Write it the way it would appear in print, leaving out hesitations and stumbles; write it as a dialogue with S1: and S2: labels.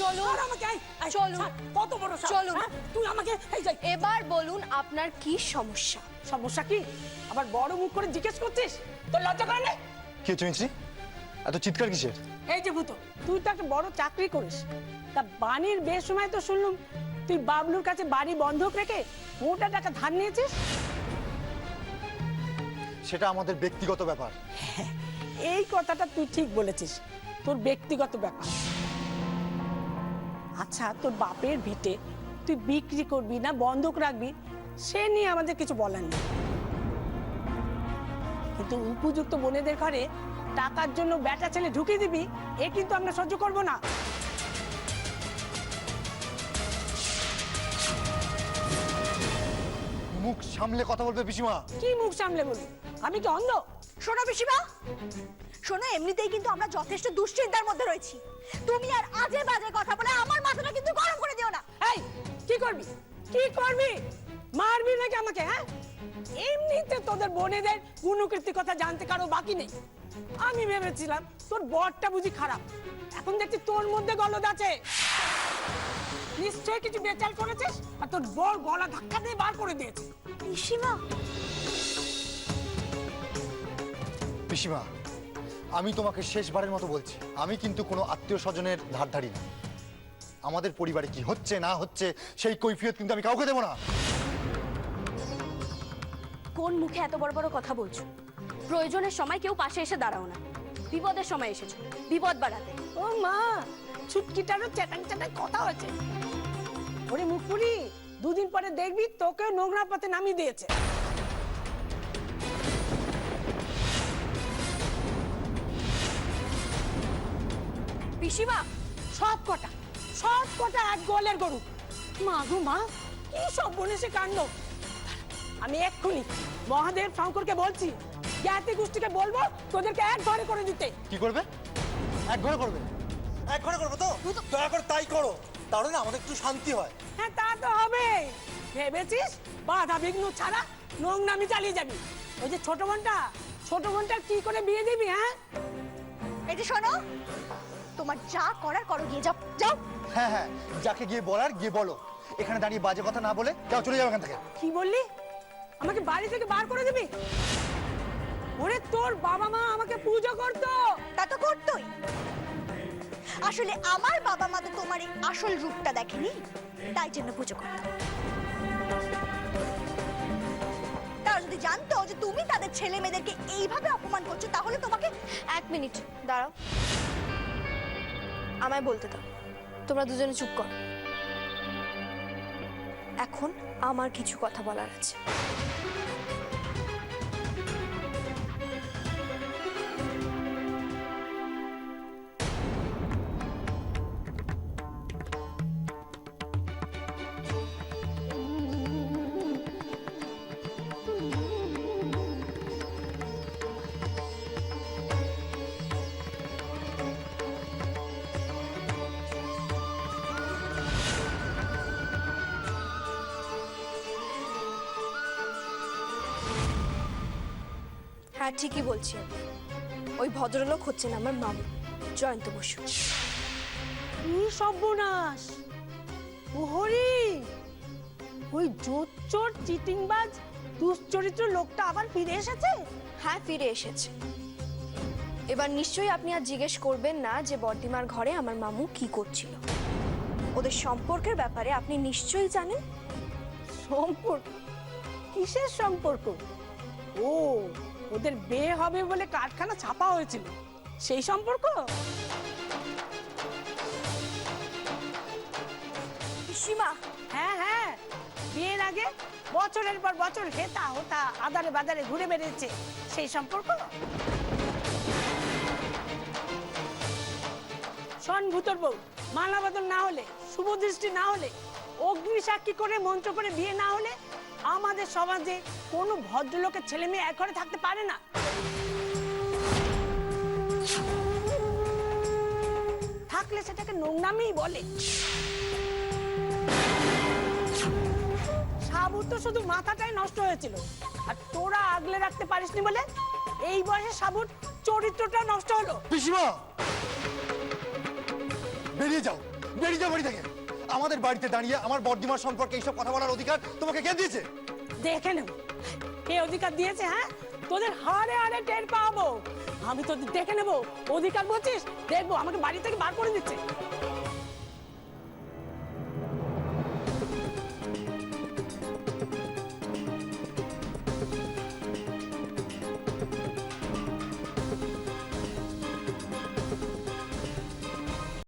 S1: চলুন আমাকে, চলুন। কত বড় সাহস, চলুন তুই আমাকে।
S2: এবার বলুন আপনার কি সমস্যা?
S1: সমস্যা কি? আবার বড় মুখ করে জিজ্ঞেস করছিস? তোর লজ্জা করে না?
S3: কি হচ্ছে? এত চিৎকার কিসের?
S1: এই যে ভূত, তুই তো একটা বড় চাকরি করিস, তা বাণীর বিয়ের সময় তো শুনলাম তুই বাবলুর কাছে বাড়ি বন্ধক রেখে মোটা টাকা ধার নিয়েছিস।
S3: সেটা আমাদের ব্যক্তিগত ব্যাপার।
S1: এই কথাটা তুই ঠিক বলেছিস, তোর ব্যক্তিগত ব্যাপার। আচ্ছা, তোর বাপের ভিটে তুই বিক্রি করবি না বন্ধক রাখবি সে নিয়ে আমাদের কিছু বলার নেই, কিন্তু উপযুক্ত বোনেদের ঘরে টাকার জন্য বেটা ছেলে ঢুকিয়ে দিবি, এ কিন্তু আমরা সহ্য করব না।
S3: মুখ সামলে কথা বলবে পিসিমা।
S1: কি মুখ সামলে বলবি? আমি কি অন্ধ?
S4: শোনো পিসিমা, শোনো, এমনিতেই কিন্তু আমরা যথেষ্ট দুশ্চিন্তার মধ্যে রয়েছি। তুমি আর আজে বাজে কথা বলে আমার মাথাটা কিন্তু গরম করে দিও না।
S1: এই কি করবি? কি করবি? মারবি নাকি আমাকে? হ্যাঁ, এমনিতে তোদের বোনেদের গুণকীর্তি কথা জানতে কারো বাকি নেই। আমি ভেবেছিলাম তোর বরটা বুঝি খারাপ, এখন দেখছি তোর মধ্যে গলদ আছে। নিশ্চয়ই কিছু বেচাল করেছিস আর তোর বর গলা ধাক্কা দিয়ে বার করে দিয়েছে।
S4: পিসিমা,
S3: পিসিমা, আমি তোমাকে শেষবারের মতো বলছি, আমি কিন্তু কোনো আত্মীয় স্বজনের ধার ধারি না। আমাদের পরিবারে কি হচ্ছে না হচ্ছে সেই কৈফিয়ত কিন্তু আমি কাউকে দেবো না।
S2: কোন মুখে এত বড় বড় কথা বলছো? প্রয়োজনের সময় কেউ পাশে এসে দাঁড়াও না, বিপদের সময় এসেছো বিপদ বাড়াতে।
S1: ও মা, ছুটকিটারও চ্যাটাং চ্যাটাং কথা হয়েছে। ওরে মুখপুরি, দুদিন পরে দেখবি তোকেও নোংরা পথে নামিয়ে দিয়েছে।
S2: পিসিমা,
S1: সব কটা এক গোলের গরু। মা গো মা, কি সব বনেছে কাণ্ড। আমি এক্ষুনি মহাদেব শঙ্করকে বলছি, জ্ঞাতি গোষ্ঠীকে বলবো তোদেরকে এক ঘরে করে দিতে।
S3: কি করবে? এক ঘরে করবে?
S5: এক ঘরে করবো তো? দয়া করে তাই করো, তাহলে না আমাদের একটু শান্তি হয়।
S1: হ্যাঁ, তা তো হবে। ভেবেছিস বাধা বিঘ্ন ছাড়া নোংরামি চালিয়ে যাবি? ওই যে ছোট বোনটা কি করে বিয়ে দিবি? হ্যাঁ,
S4: এই যে শোনো, তোমার যা করার করো, গিয়ে যাও যাও।
S3: হ্যাঁ হ্যাঁ, যাকে গিয়ে বলার গিয়ে বলো। এখানে দাঁড়িয়ে বাজে কথা না বলে যাও, চলে যাও এখান থেকে।
S1: কি বললি? আমাকে বাড়ি থেকে বার করে দিবি? ওরে, তোর বাবা মা আমাকে পূজা করতো।
S4: তা তো করতোই। আসলে আমার বাবা মা তো তোমার এই আসল রূপটা দেখেনি, তাই জন্য পুজো করতো। তারা যদি জানতো যে তুমি তাদের ছেলে মেয়েদেরকে এইভাবে অপমান করছো, তাহলে তোমাকে।
S2: এক মিনিট দাঁড়াও, আমায় বলতে দাও। তোমরা দুজনে চুপ কর, এখন আমার কিছু কথা বলার আছে। হ্যাঁ, ঠিকই বলছি আমি। ওই ভদ্রলোক হচ্ছেন আমার মামু, জয়ন্ত বসু।
S1: কি সর্বনাশ! ওহরি, ওই জোচ্চোর চিটিংবাজ দুশ্চরিত্র লোকটা আবার ফিরে এসেছে।
S2: হ্যাঁ, ফিরে এসেছে। এবার নিশ্চয়ই আপনি আর জিজ্ঞেস করবেন না যে বর্দিমার ঘরে আমার মামু কি করছিল। ওদের সম্পর্কের ব্যাপারে আপনি নিশ্চয়ই জানেন।
S1: সম্পর্ক? কিসের সম্পর্ক? ও, ওদের বিয়ে হবে বলে কারখানা ছাপা হয়েছিল, সেই সম্পর্ক?
S2: পিসিমা,
S1: হ্যাঁ হ্যাঁ, বিয়ের আগে বছরের পর বছর হেতা হোতা আদারে বাজারে ঘুরে বেড়েছে, সেই সম্পর্ক। শোন ভূতর বউ, মালা বদল না হলে, শুভ দৃষ্টি না হলে, অগ্নি সাক্ষী করে মন্ত্র করে বিয়ে না হলে আমাদের সমাজে কোনো ভদ্রলোকের ছেলে মেয়ে এক ঘরে থাকতে পারে না। থাকলে সেটাকে নোংরামিই বলে। সাবুর তো শুধু মাথাটাই নষ্ট হয়েছিল, আর তোরা আগলে রাখতে পারিসনি বলে এই বয়সে সাবুর চরিত্রটা নষ্ট হলো।
S3: পিসিমা, বেরিয়ে যাও, বেরিয়ে যাও বাড়ি থেকে। আমাদের বাড়িতে দাঁড়িয়ে আমার বর্দিমার সম্পর্কে এইসব কথা বলার অধিকার তোমাকে কে দিয়েছে?
S1: দেখে নেব কে অধিকার দিয়েছে। হ্যাঁ, তোদের হাড়ে হাড়ে টের পাবো। আমি তোদের দেখে নেব। অধিকার বলছিস, দেখবো আমাকে বাড়ি থেকে বার করে দিচ্ছে।